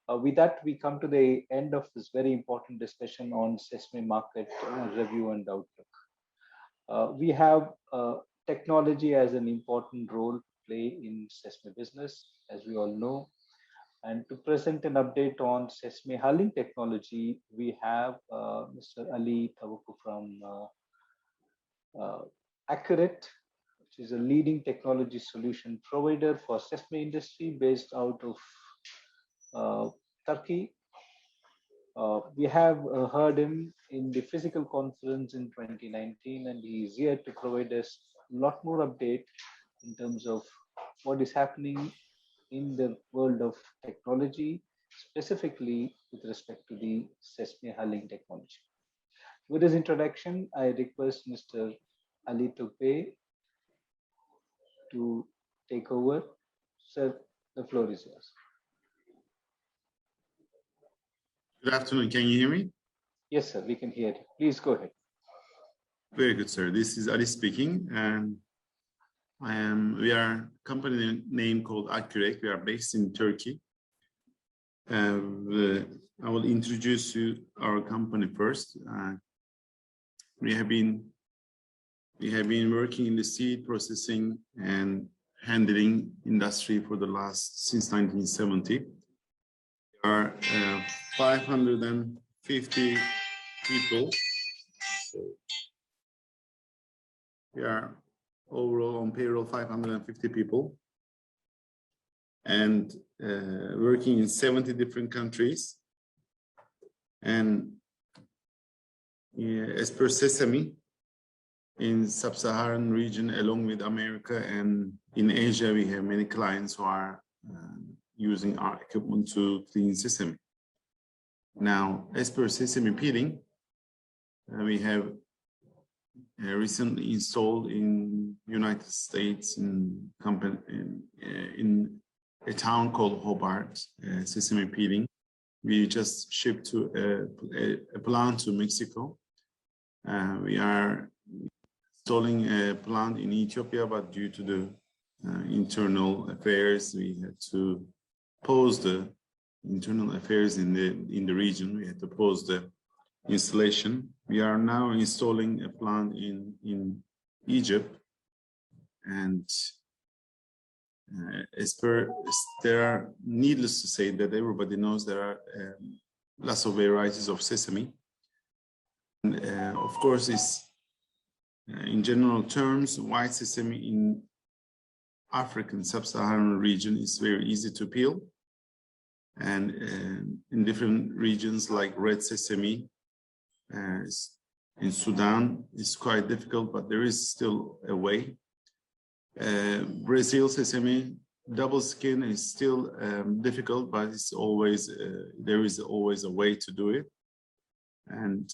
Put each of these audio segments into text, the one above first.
With that, we come to the end of this very important discussion on Sesame market review and outlook. We have technology as an important role to play in Sesame business, as we all know. And to present an update on Sesame hulling technology, we have Mr. Ali Tavukcu from Akyurek, which is a leading technology solution provider for Sesame industry based out of Turkey. We have heard him in the physical conference in 2019, and he is here to provide us a lot more update in terms of what is happening in the world of technology, specifically with respect to the Sesame hulling technology. With this introduction, I request Mr. Ali Tugbay to take over. Sir, the floor is yours. Good afternoon. Can you hear me? Yes, sir. We can hear you. Please go ahead. Very good, sir. This is Ali speaking, and we are a company name called Akyurek. We are based in Turkey. I will introduce you our company first. We have been working in the seed processing and handling industry for the since 1970. There are 550 people. So we are overall on payroll 550 people, and working in 70 different countries. And as per Sesame, in sub-Saharan region, along with America and in Asia, we have many clients who are using our equipment to clean sesame. Now, as per sesame peeling, we have recently installed in United States in a town called Hobart, sesame peeling. We just shipped to a plant to Mexico. We are installing a plant in Ethiopia, but due to the internal affairs, we had to pause the internal affairs in the region. We had to pause the installation. We are now installing a plant in Egypt, and there are, needless to say, that everybody knows there are lots of varieties of sesame. And of course, in general terms, white sesame in African sub-Saharan region is very easy to peel, and in different regions like red sesame in Sudan is quite difficult, but there is still a way. Brazil sesame double skin is still difficult, but it's always there is always a way to do it. And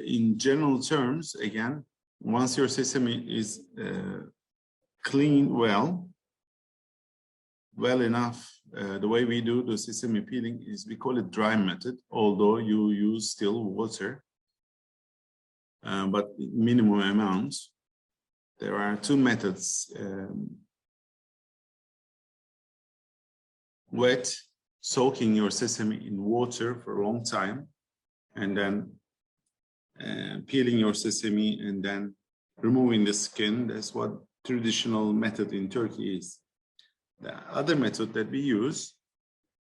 in general terms, again, once your sesame is cleaned well enough, the way we do the sesame peeling is we call it dry method, although you use still water, but minimum amounts. There are two methods: wet, soaking your sesame in water for a long time, and then peeling your sesame and then removing the skin. That's what traditional method in Turkey is. The other method that we use,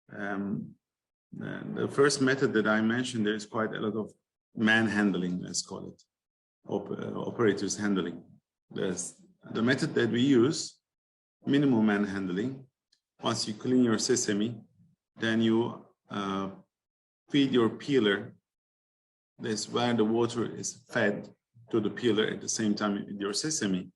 the first method that I mentioned, there's quite a lot of manhandling, let's call it, operators handling. The method that we use, minimal manhandling. Once you clean your sesame, then you feed your peeler. That's where the water is fed to the peeler at the same time with your sesame.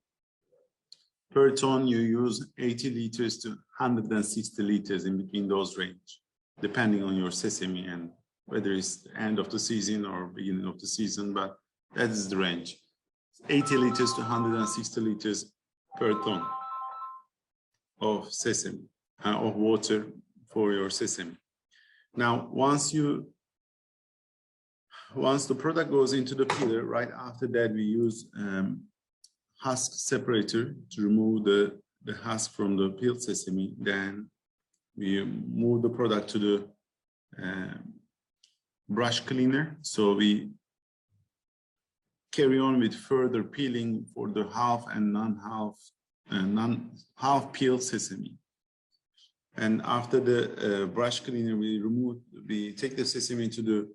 Per ton, you use 80 liters to 160 liters, in between those range, depending on your sesame and whether it's the end of the season or beginning of the season, but that is the range. 80 liters to 160 liters per ton of sesame, of water for your sesame. Now, once the product goes into the peeler, right after that we use husk separator to remove the the husk from the peeled sesame, then we move the product to the brush cleaner. So we carry on with further peeling for the half and non-half peeled sesame. And after the brush cleaner, we take the sesame to the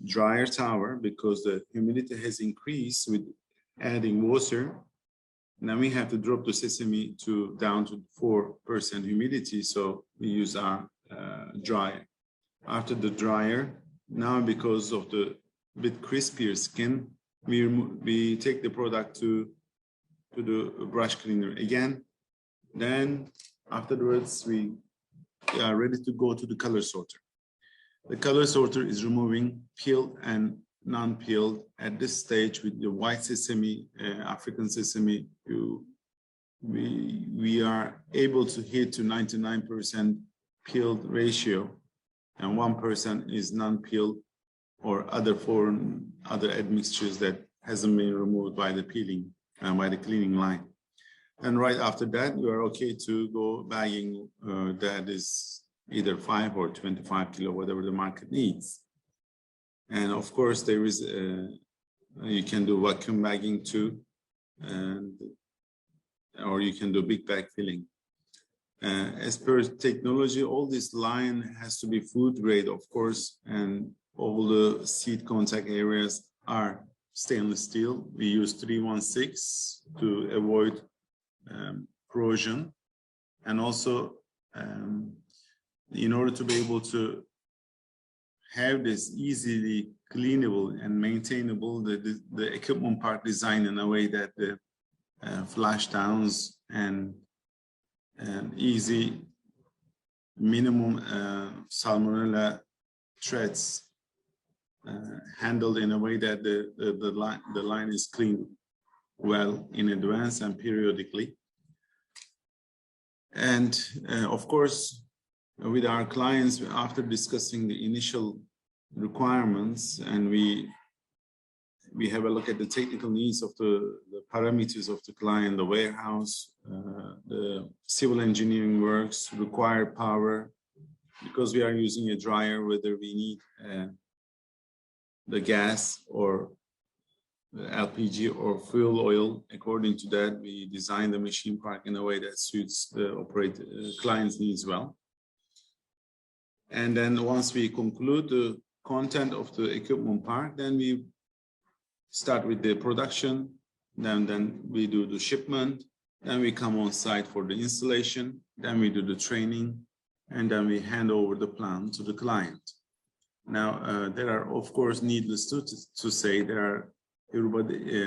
dryer tower because the humidity has increased with adding water. Now we have to drop the sesame down to 4% humidity. So we use our dryer. After the dryer, now because of the bit crispier skin, we take the product to the brush cleaner again. Then afterwards, we are ready to go to the color sorter. The color sorter is removing peeled and non-peeled. At this stage, with the white sesame, African sesame, we are able to hit to 99% peeled ratio, and 1% is non-peeled or other foreign, other admixtures that hasn't been removed by the peeling and by the cleaning line. And right after that, you are okay to go bagging that is either 5 or 25 kilo, whatever the market needs. And of course, there is you can do vacuum bagging too, or you can do big bag filling. As per technology, all this line has to be food grade, of course, and all the seed contact areas are stainless steel. We use 316 to avoid corrosion, and also in order to be able to have this easily cleanable and maintainable, the equipment part designed in a way that the flash downs and easy minimum salmonella threats handled in a way that the line is cleaned well in advance and periodically. And of course, with our clients, after discussing the initial requirements, and we have a look at the technical needs of the parameters of the client, the warehouse, the civil engineering works, required power, because we are using a dryer, whether we need the gas or the LPG or fuel oil. According to that, we design the machine park in a way that suits the client's needs well. And then once we conclude the content of the equipment park, then we start with the production, then we do the shipment, then we come on site for the installation, then we do the training, and then we hand over the plan to the client. Now, there are, of course, needless to say, there are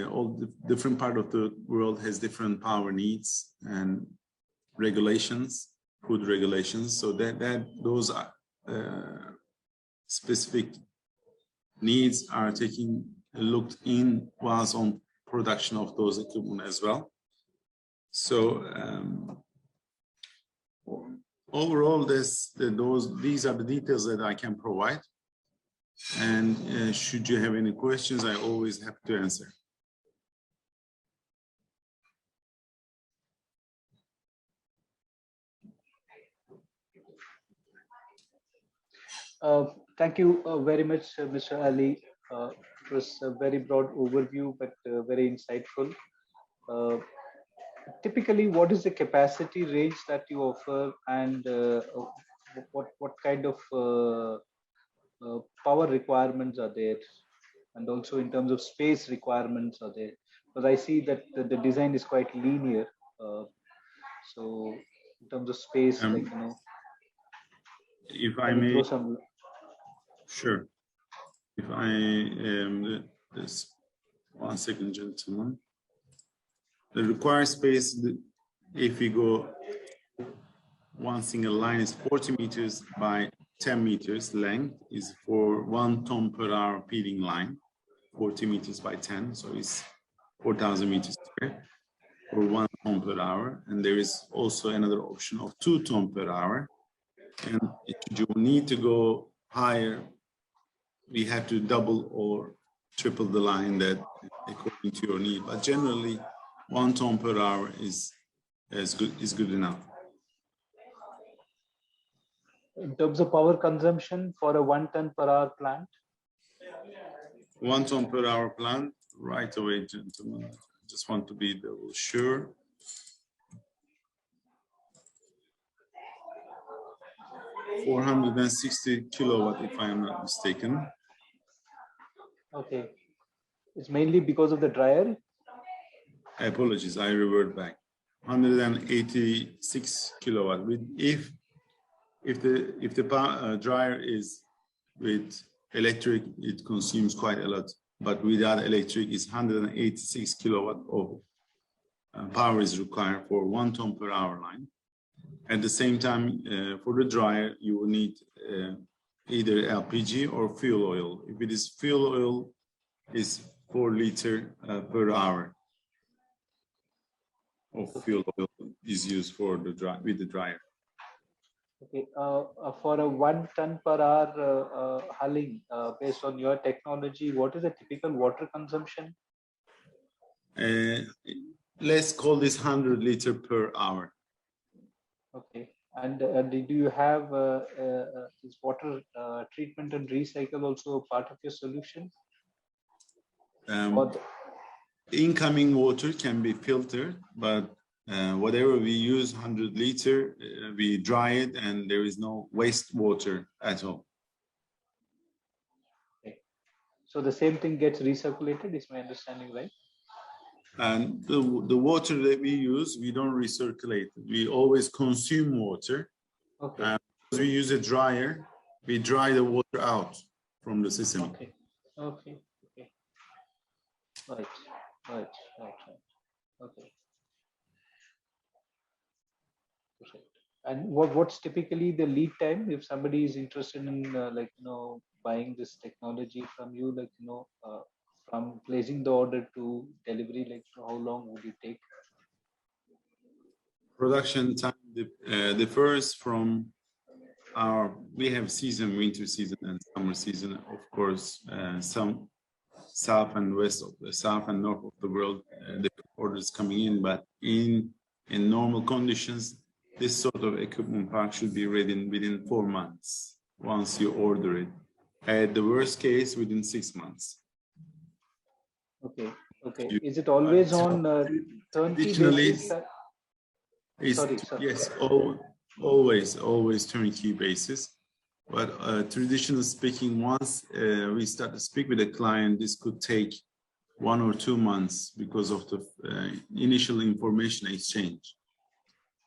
all the different part of the world has different power needs and regulations, food regulations. So those are specific needs are looked in whilst on production of those equipment as well. So overall, these are the details that I can provide. And should you have any questions, I always have to answer. Thank you very much, Mr. Ali. It was a very broad overview, but very insightful. Typically, what is the capacity range that you offer, and what kind of power requirements are there, and also in terms of space requirements are there? Because I see that the design is quite linear. So in terms of space, like, if I may, some... Sure. If I this 1 second, gentlemen. The required space, if we go one single line, is 40 meters by 10 meters length, is for 1 ton per hour peeling line, 40 meters by 10, so it's 4,000 meters square for 1 ton per hour. And there is also another option of 2 ton per hour. And if you need to go higher, we have to double or triple the line that according to your need. But generally, 1 ton per hour is is good enough. In terms of power consumption for a 1 ton per hour plant? 1 ton per hour plant, right away, gentlemen. Just want to be double sure. $460 kilowatt, if I am not mistaken. Okay. It's mainly because of the dryer? Apologies, I revert back. 186 kilowatt. If the dryer is with electric, it consumes quite a lot. But without electric, it's 186 kilowatt of power is required for 1 ton per hour line. At the same time, for the dryer, you will need either LPG or fuel oil. If it is fuel oil, it's 4 liters per hour of fuel oil is used for the with the dryer. Okay. For a 1 ton per hour hulling, based on your technology, what is the typical water consumption? Let's call this 100 liters per hour. Okay. And do you have this water treatment and recycle also a part of your solution? Incoming water can be filtered, but whatever we use, 100 liter, we dry it and there is no waste water at all. Okay. So the same thing gets recirculated, is my understanding right? And the water that we use, we don't recirculate. We always consume water. Okay. Because we use a dryer, we dry the water out from the Sesame. Okay. Okay. Okay. Right. Right. Right. Right. Okay. Perfect. And what's typically the lead time if somebody is interested in buying this technology from you, from placing the order to delivery, how long would it take? Production time differs from we have season, winter season and summer season. Of course, some south and north of the world, the orders coming in, but in normal conditions, this sort of equipment park should be ready within 4 months once you order it. At the worst case, within 6 months. Okay. Okay. Is it always on turnkey basis? Sorry. Yes, always turnkey basis. But traditionally speaking, once we start to speak with a client, this could take 1 or 2 months because of the initial information exchange.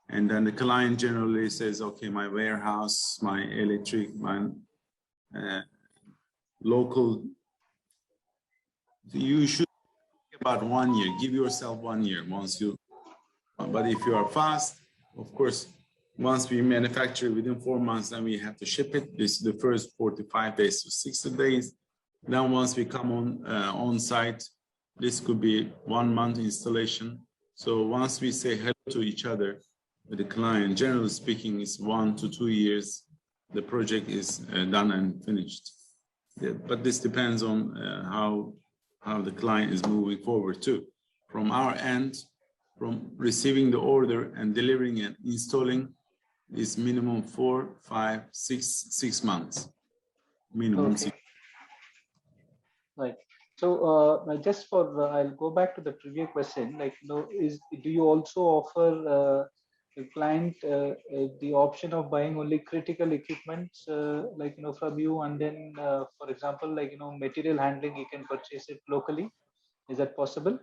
And then the client generally says, okay, my warehouse, my electric, my local, you should about 1 year, give yourself 1 year once you, but if you are fast, of course, once we manufacture within 4 months, then we have to ship it. This is the first 45 days to 60 days. Then once we come on site, this could be 1 month installation. So once we say hello to each other with the client, generally speaking, it's 1 to 2 years. The project is done and finished. Yeah, but this depends on how the client is moving forward too. From our end, from receiving the order and delivering and installing is minimum 4, 5, 6 months. Minimum. Okay. Right. So just for I'll go back to the previous question. Do you also offer the client the option of buying only critical equipment, from you, and then, for example, material handling, you can purchase it locally? Is that possible?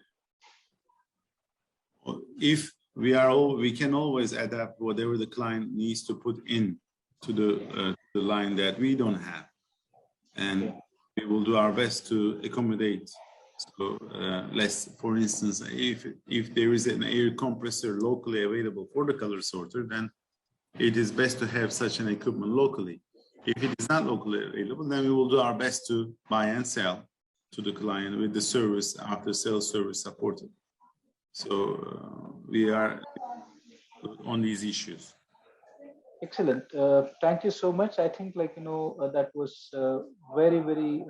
If we can always adapt whatever the client needs to put in to the line that we don't have, and we will do our best to accommodate. So for instance, if there is an air compressor locally available for the color sorter, then it is best to have such an equipment locally. If it is not locally available, then we will do our best to buy and sell to the client with the service, after sales service supported. So we are on these issues. Excellent. Thank you so much. I think that was very, very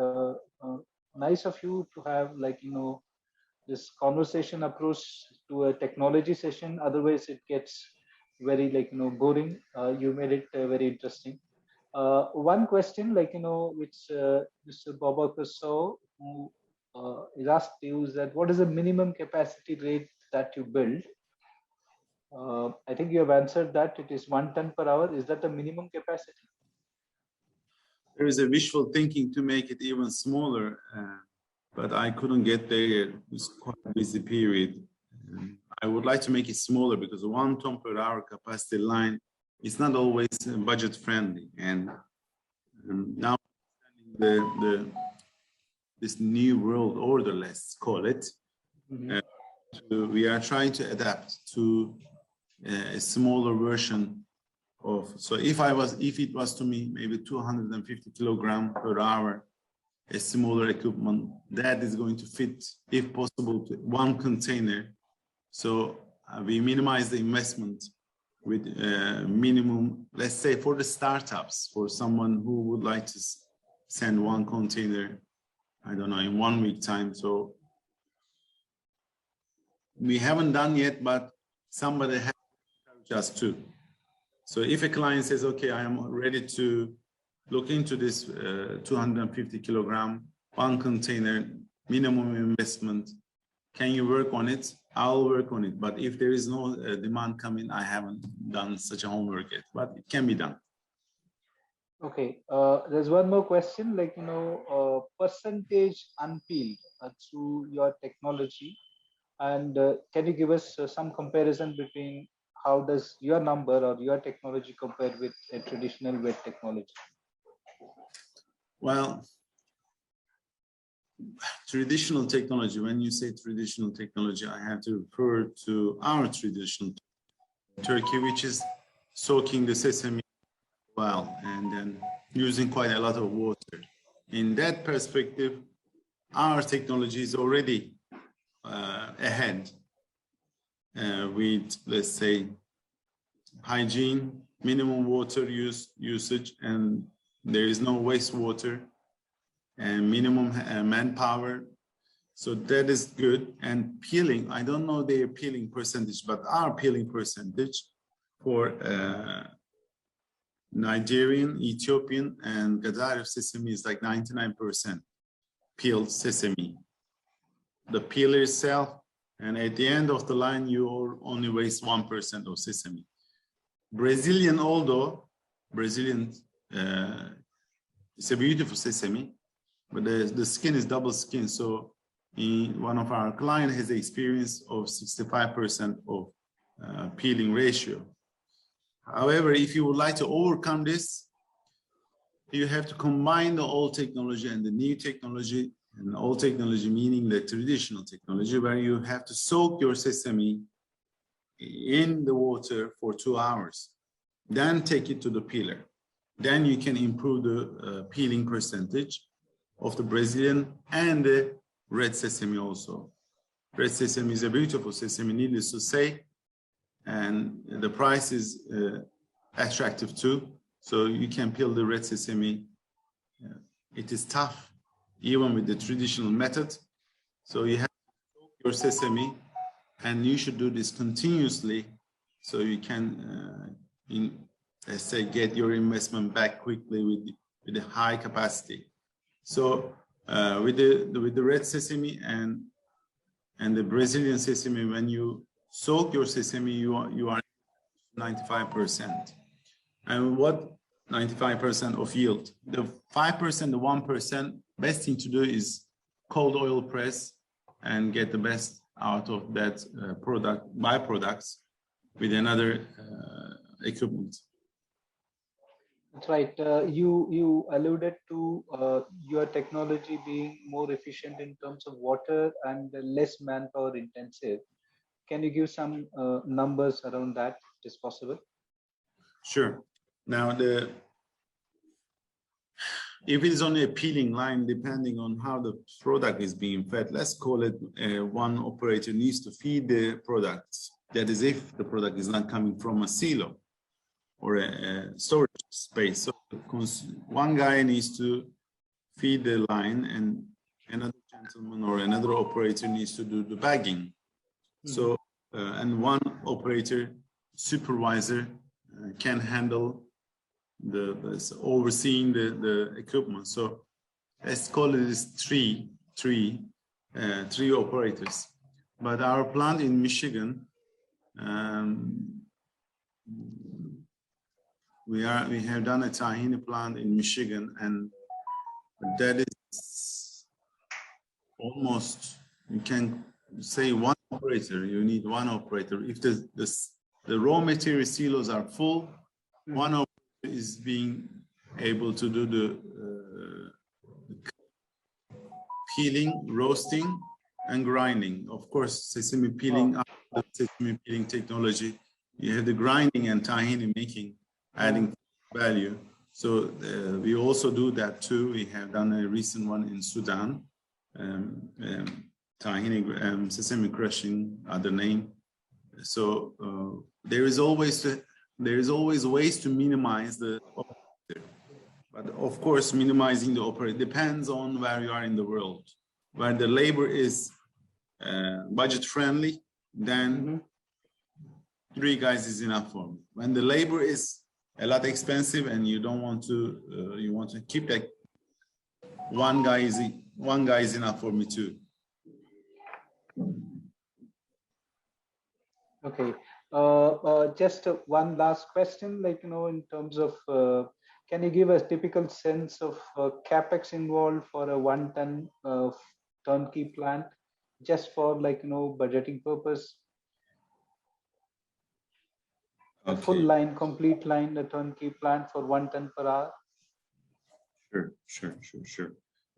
nice of you to have this conversation approach to a technology session. Otherwise, it gets very boring. You made it very interesting. One question, which Mr. Babakar saw, who is asked you, is that what is the minimum capacity rate that you build? I think you have answered that. It is 1 ton per hour. Is that the minimum capacity? There is a wishful thinking to make it even smaller, but I couldn't get there. It was quite a busy period. I would like to make it smaller because 1 ton per hour capacity line is not always budget friendly. And now this new world order, let's call it, we are trying to adapt to a smaller version of. So if it was to me maybe 250 kilogram per hour, a smaller equipment that is going to fit, if possible, to 1 container. So we minimize the investment with minimum, let's say for the startups, for someone who would like to send 1 container, I don't know, in 1 week time. So we haven't done yet, but somebody has just 2. So if a client says, okay, I am ready to look into this 250 kilogram, 1 container, minimum investment, can you work on it? I'll work on it. But if there is no demand coming, I haven't done such a homework yet, but it can be done. Okay, there's one more question, percentage unpeeled through your technology. And can you give us some comparison between how does your number or your technology compare with a traditional wet technology? Well, traditional technology, when you say traditional technology, I have to refer to our traditional Turkey, which is soaking the sesame well and then using quite a lot of water. In that perspective, our technology is already ahead with, let's say, hygiene, minimum water usage, and there is no wastewater, and minimum manpower. So that is good. And peeling, I don't know their peeling percentage, but our peeling percentage for Nigerian, Ethiopian, and Gaddafi sesame is like 99% peeled sesame. The peeler itself, and at the end of the line, you only waste 1% of sesame. Brazilian, although Brazilian, it's a beautiful sesame, but the skin is double skin. So one of our clients has the experience of 65% of peeling ratio. However, if you would like to overcome this, you have to combine the old technology and the new technology. And old technology meaning the traditional technology, where you have to soak your sesame in the water for 2 hours, then take it to the peeler. Then you can improve the peeling percentage of the Brazilian and the red sesame also. Red sesame is a beautiful sesame, needless to say, and the price is attractive too. So you can peel the red sesame. It is tough, even with the traditional method. So you have to soak your sesame, and you should do this continuously so you can, let's say, get your investment back quickly with a high capacity. So with the red sesame and the Brazilian sesame, when you soak your sesame, you are 95%. And what 95% of yield? The 5%, the 1%, best thing to do is cold oil press and get the best out of that byproducts with another equipment. That's right. You alluded to your technology being more efficient in terms of water and less manpower intensive. Can you give some numbers around that, if it's possible? Sure. Now, if it is only a peeling line, depending on how the product is being fed, let's call it one operator needs to feed the products. That is, if the product is not coming from a silo or a storage space. So one guy needs to feed the line, and another gentleman or another operator needs to do the bagging. So, and one operator, supervisor can handle overseeing the equipment. So let's call it as three operators. But our plant in Michigan, we have done a tahini plant in Michigan, and that is almost, you can say one operator. You need one operator. If the raw material silos are full, one operator is being able to do the peeling, roasting, and grinding. Of course, sesame peeling, the sesame peeling technology, you have the grinding and tahini making, adding value. So we also do that too. We have done a recent one in Sudan, tahini, sesame crushing, other name. So there is always ways to minimize the operator. But of course, minimizing the operator depends on where you are in the world. Where the labor is budget friendly, then 3 guys is enough for me. When the labor is a lot expensive and you don't want to, you want to keep that, one guy is enough for me too. Okay. Just one last question, like, in terms of, can you give a typical sense of capex involved for a 1 ton turnkey plant, just for budgeting purpose? A full line, complete line, a turnkey plant for 1 ton per hour? Sure.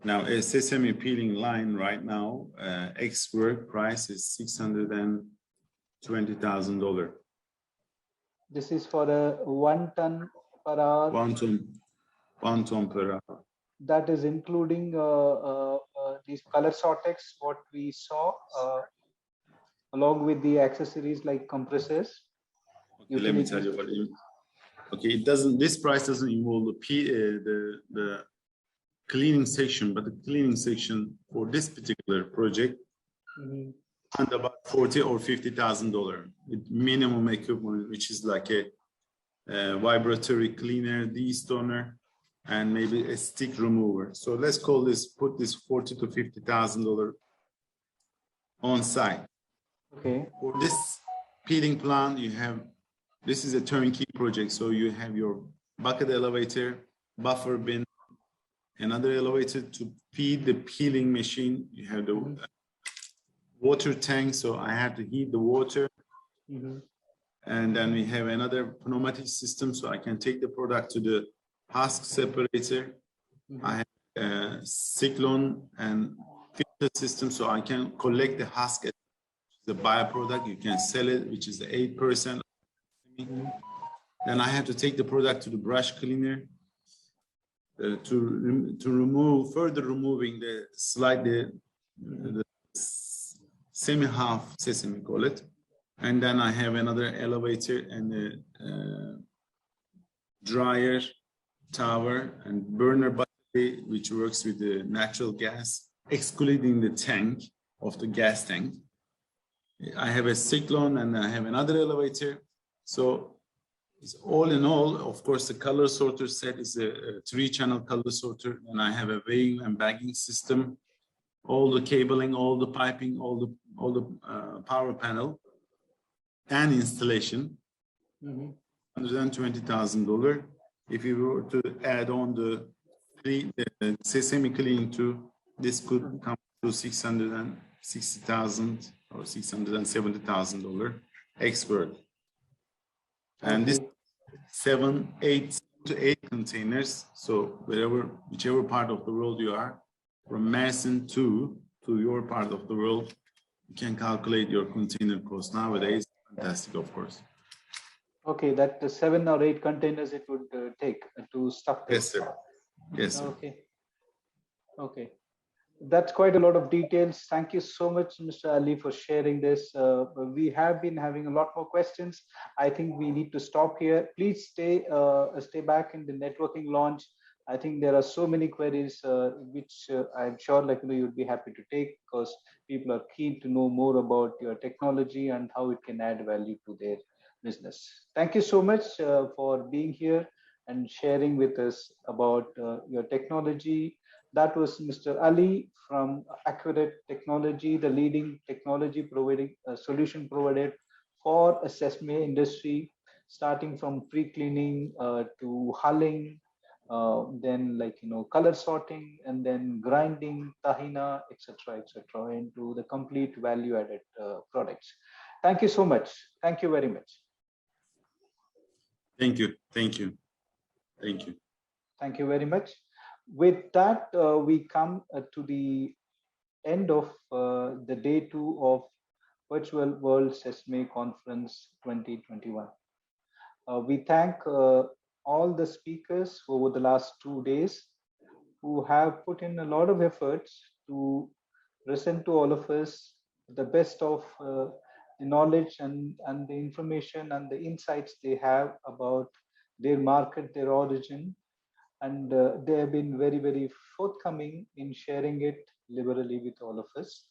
Now, a sesame peeling line right now, ex-work price is $620,000. This is for a 1 ton per hour? 1 ton per hour. That is including these color sortex, what we saw, along with the accessories like compressors. Okay, let me tell you what it doesn't. This price doesn't involve the cleaning section, but the cleaning section for this particular project, and about $40,000 or $50,000 with minimum equipment, which is like a vibratory cleaner, destoner, and maybe a stick remover. So let's put this $40,000 to $50,000 on site. Okay. For this peeling plant, this is a turnkey project. So you have your bucket elevator, buffer bin, another elevator to feed the peeling machine. You have the water tank, so I have to heat the water. And then we have another pneumatic system, so I can take the product to the husk separator. I have a cyclone and filter system, so I can collect the husk as the byproduct. You can sell it, which is the 8%. Then I have to take the product to the brush cleaner to further removing the semi-half sesame, call it. And then I have another elevator and a dryer tower and burner battery, which works with the natural gas, excluding the tank of the gas tank. I have a cyclone and I have another elevator. So it's all in all, of course, the color sorter set is a 3-channel color sorter, and I have a weighing and bagging system, all the cabling, all the piping, all the power panel, and installation. $120,000. If you were to add on the sesame cleaning too, this could come to $660,000 or $670,000 expert. And this 8 containers. So whichever part of the world you are, from Mersin to your part of the world, you can calculate your container cost nowadays. Fantastic, of course. Okay, that the 7 or 8 containers it would take to stuff this. Yes, sir. Okay. That's quite a lot of details. Thank you so much, Mr. Ali, for sharing this. We have been having a lot more questions. I think we need to stop here. Please stay back in the networking launch I think there are so many queries which I'm sure you'd be happy to take, because people are keen to know more about your technology and how it can add value to their business. Thank you so much for being here and sharing with us about your technology. That was Mr. Ali from Akyurek Technology, the leading technology providing solution provider for a Sesame industry, starting from pre-cleaning to hulling, then color sorting, and then grinding, tahina, etc., etc., into the complete value-added products. Thank you so much. Thank you very much. Thank you. Thank you. Thank you. Thank you very much. With that, we come to the end of the day 2 of Virtual World Sesame Conference 2021. We thank all the speakers over the last 2 days who have put in a lot of efforts to present to all of us the best of the knowledge and the information and the insights they have about their market, their origin, and they have been very, very forthcoming in sharing it liberally with all of us.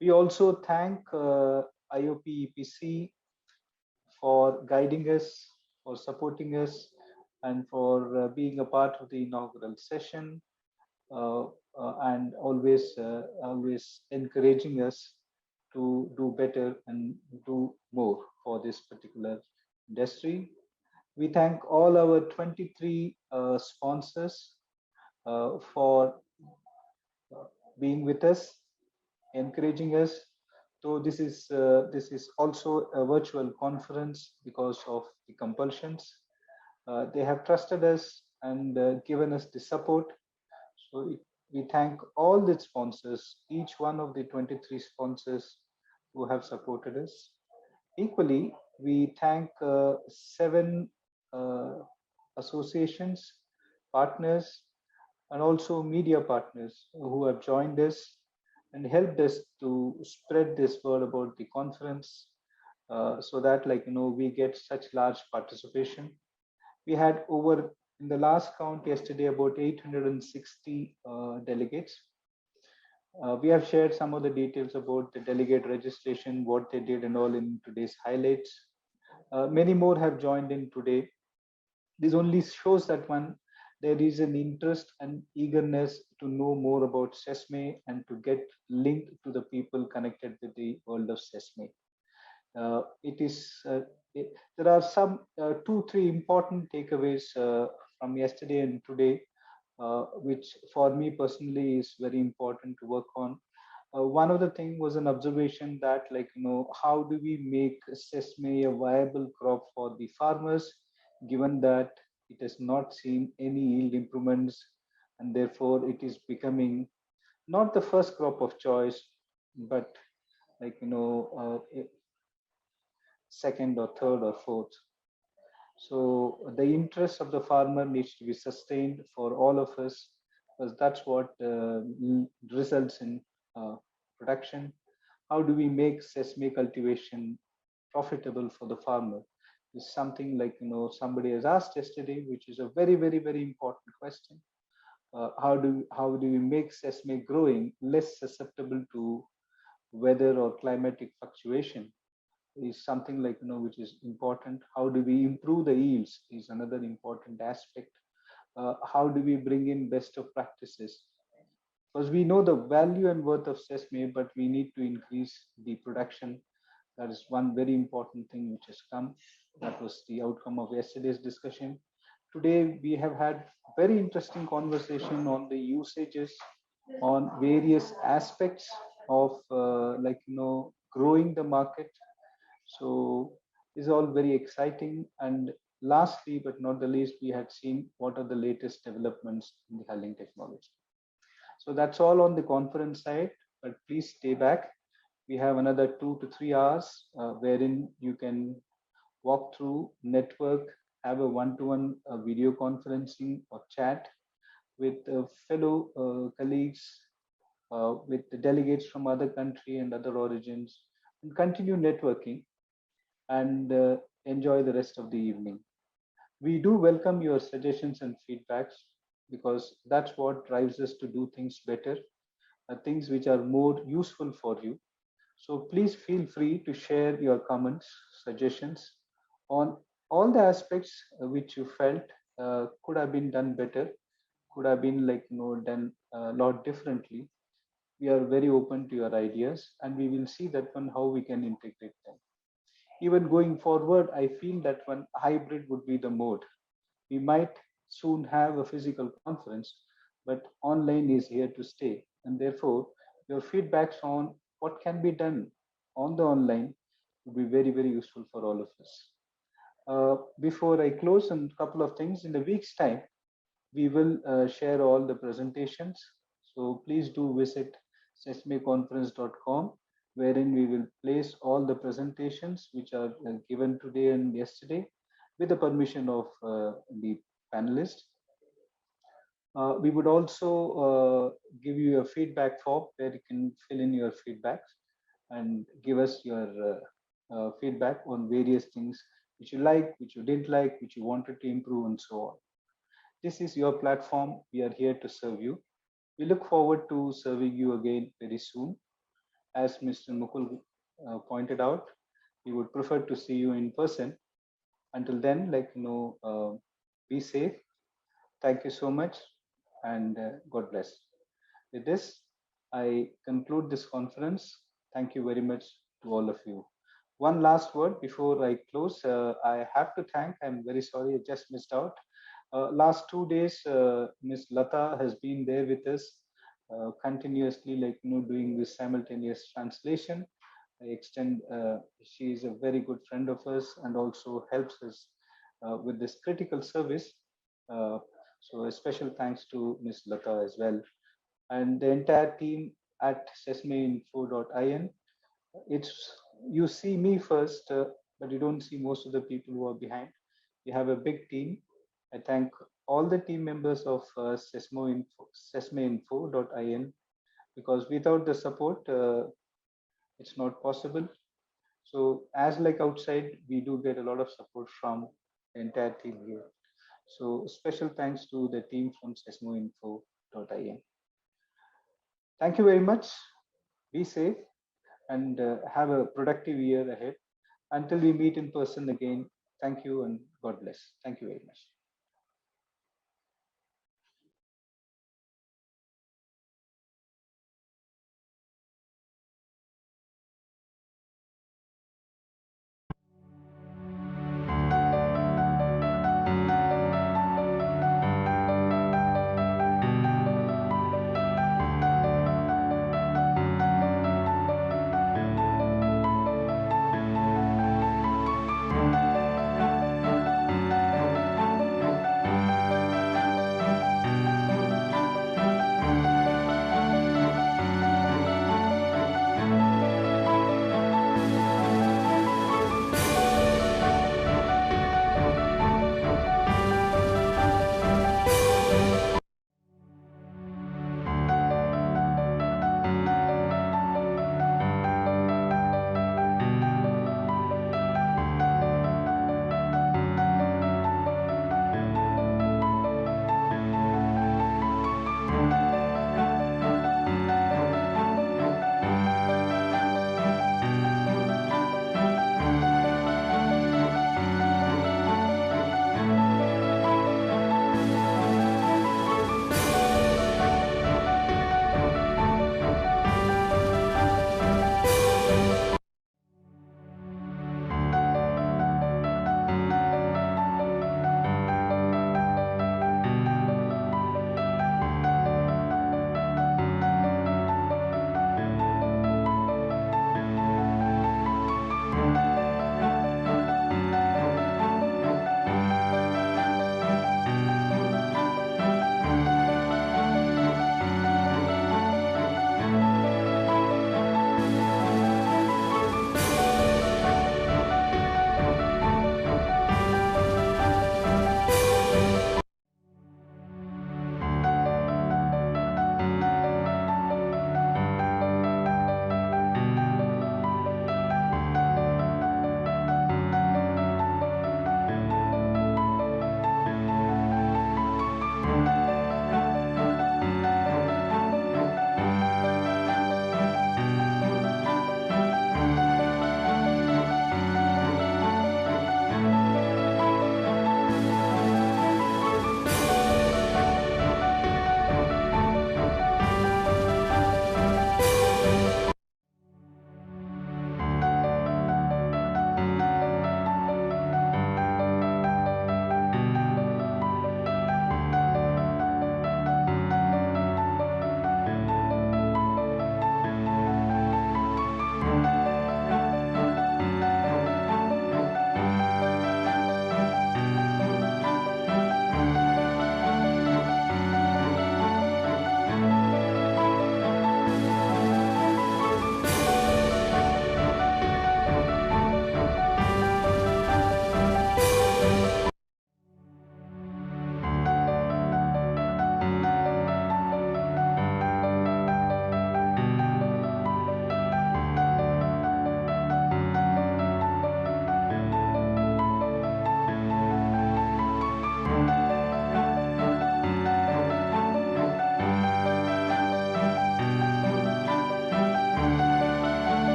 We also thank IOP EPC for guiding us, for supporting us, and for being a part of the inaugural session, and always encouraging us to do better and do more for this particular industry. We thank all our 23 sponsors for being with us, encouraging us. So this is also a virtual conference because of the compulsions. They have trusted us and given us the support. So we thank all the sponsors, each one of the 23 sponsors who have supported us. Equally, we thank 7 associations, partners, and also media partners who have joined us and helped us to spread this word about the conference, so that we get such large participation. We had over, in the last count yesterday, about 860 delegates. We have shared some of the details about the delegate registration, what they did and all in today's highlights. Many more have joined in today. This only shows that there is an interest and eagerness to know more about Sesame and to get linked to the people connected with the world of Sesame. There are some 2-3 important takeaways from yesterday and today, which for me personally is very important to work on. One of the thing was an observation that how do we make Sesame a viable crop for the farmers, given that it has not seen any yield improvements, and therefore it is becoming not the first crop of choice, but second or third or fourth. So the interest of the farmer needs to be sustained for all of us, because that's what results in production. How do we make Sesame cultivation profitable for the farmer? Is something somebody has asked yesterday, which is a very, very, very important question. How do we make Sesame growing less susceptible to weather or climatic fluctuation? Is something which is important. How do we improve the yields is another important aspect. How do we bring in best of practices? Because we know the value and worth of Sesame, but we need to increase the production. That is one very important thing which has come. That was the outcome of yesterday's discussion. Today we have had very interesting conversation on the usages, on various aspects of growing the market. So this is all very exciting. And lastly, but not the least, we had seen what are the latest developments in the hulling technology. So that's all on the conference side, but please stay back. We have another 2 to 3 hours wherein you can walk through, network, have a one-to-one video conferencing or chat with fellow colleagues, with the delegates from other country and other origins, and continue networking and enjoy the rest of the evening. We do welcome your suggestions and feedbacks. because that's what drives us to do things better, things which are more useful for you. So please feel free to share your comments, suggestions on all the aspects which you felt could have been done better, could have been done a lot differently. We are very open to your ideas, and we will see that one how we can integrate them. Even going forward, I feel that one hybrid would be the mode. We might soon have a physical conference, but online is here to stay. And therefore, your feedbacks on what can be done on the online would be very, very useful for all of us. Before I close, a couple of things. In a week's time, we will share all the presentations. So please do visit sesameconference.com, wherein we will place all the presentations which are given today and yesterday with the permission of the panelists. We would also give you a feedback form where you can fill in your feedbacks and give us your feedback on various things which you like, which you didn't like, which you wanted to improve, and so on. This is your platform. We are here to serve you. We look forward to serving you again very soon. As Mr. Mukul pointed out, we would prefer to see you in person. Until then, be safe. Thank you so much, and God bless. With this, I conclude this conference. Thank you very much to all of you. One last word before I close. I have to thank, I'm very sorry, I just missed out. Last 2 days, Ms. Lata has been there with us continuously, doing this simultaneous translation. I extend, she is a very good friend of us and also helps us with this critical service. Uh, so a special thanks to Ms. Lata as well, and the entire team at sesameinfo.in. It's, you see me first, but you don't see most of the people who are behind. We have a big team. I thank all the team members of sesameinfo.in, because without the support, it's not possible. So as like outside, we do get a lot of support from the entire team here. So special thanks to the team from sesameinfo.in. Thank you very much. Be safe and have a productive year ahead. Until we meet in person again, thank you and God bless. Thank you very much.